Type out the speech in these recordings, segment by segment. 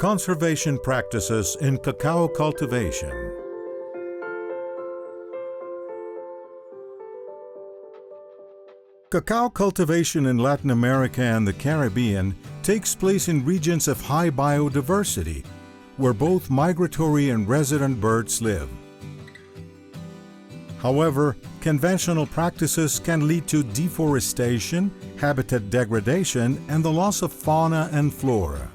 Conservation practices in cacao cultivation. Cacao cultivation in Latin America and the Caribbean takes place in regions of high biodiversity, where both migratory and resident birds live. However, conventional practices can lead to deforestation, habitat degradation, and the loss of fauna and flora.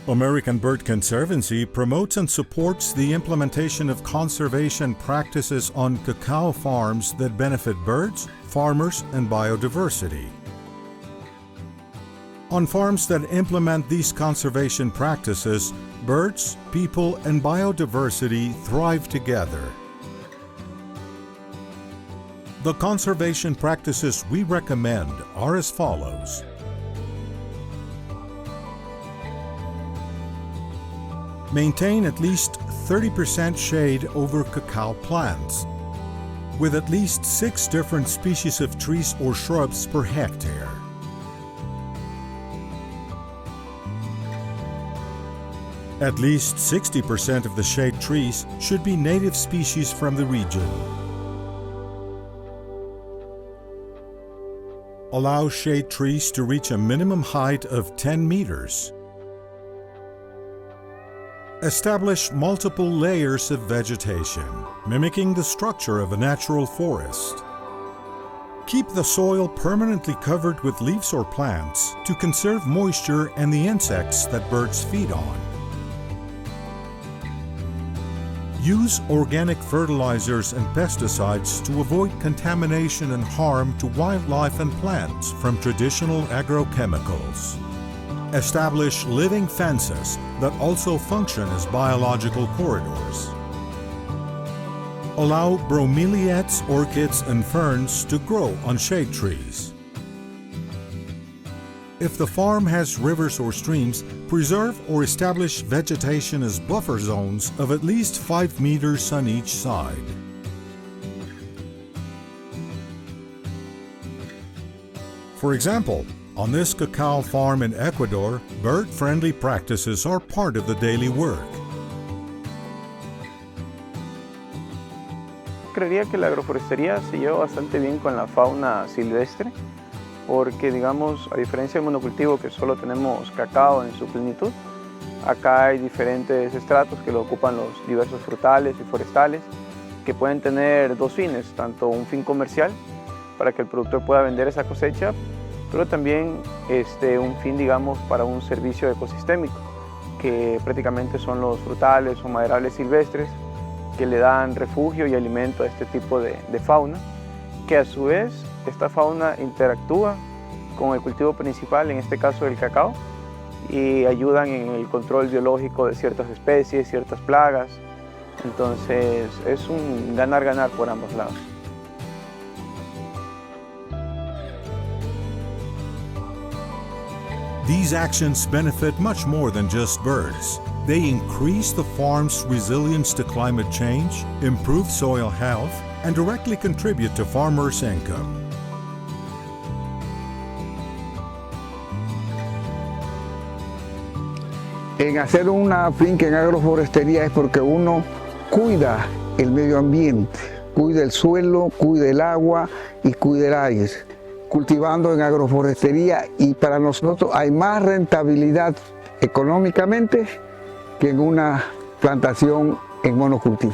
American Bird Conservancy promotes and supports the implementation of conservation practices on cacao farms that benefit birds, farmers, and biodiversity. On farms that implement these conservation practices, birds, people, and biodiversity thrive together. The conservation practices we recommend are as follows. Maintain at least 30% shade over cacao plants, with at least 6 different species of trees or shrubs per hectare. At least 60% of the shade trees should be native species from the region. Allow shade trees to reach a minimum height of 10 meters. Establish multiple layers of vegetation, mimicking the structure of a natural forest. Keep the soil permanently covered with leaves or plants to conserve moisture and the insects that birds feed on. Use organic fertilizers and pesticides to avoid contamination and harm to wildlife and plants from traditional agrochemicals. Establish living fences that also function as biological corridors. Allow bromeliads, orchids, and ferns to grow on shade trees. If the farm has rivers or streams, preserve or establish vegetation as buffer zones of at least 5 meters on each side. For example, on this cacao farm in Ecuador, bird-friendly practices are part of the daily work. Creería que la agroforestería se lleva bastante bien con la fauna silvestre, porque digamos, a diferencia del monocultivo que solo tenemos cacao en su plenitud, acá hay diferentes estratos que lo ocupan los diversos frutales y forestales, que pueden tener 2 fines, tanto un fin comercial, para que el productor pueda vender esa cosecha, pero también un fin, digamos, para un servicio ecosistémico, que prácticamente son los frutales o maderables silvestres que le dan refugio y alimento a este tipo de fauna, que a su vez esta fauna interactúa con el cultivo principal, en este caso el cacao, y ayudan en el control biológico de ciertas especies, ciertas plagas. Entonces es un ganar-ganar por ambos lados. These actions benefit much more than just birds. They increase the farm's resilience to climate change, improve soil health, and directly contribute to farmers' income. En hacer una finca en agroforestería es porque uno cuida el medio ambiente, cuida el suelo, cuida el agua y cuida el aire. Cultivando en agroforestería, y para nosotros hay más rentabilidad económicamente que en una plantación en monocultivo.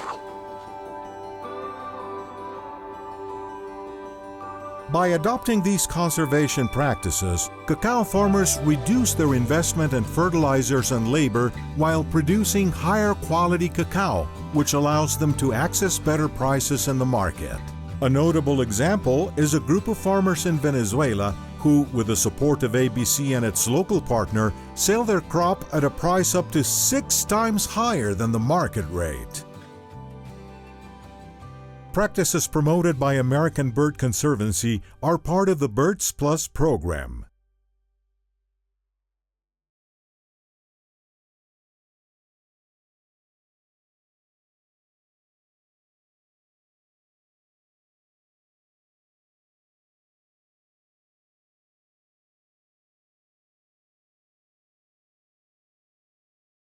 By adopting these conservation practices, cacao farmers reduce their investment in fertilizers and labor while producing higher quality cacao, which allows them to access better prices in the market. A notable example is a group of farmers in Venezuela who, with the support of ABC and its local partner, sell their crop at a price up to 6 times higher than the market rate. Practices promoted by American Bird Conservancy are part of the Birds Plus program.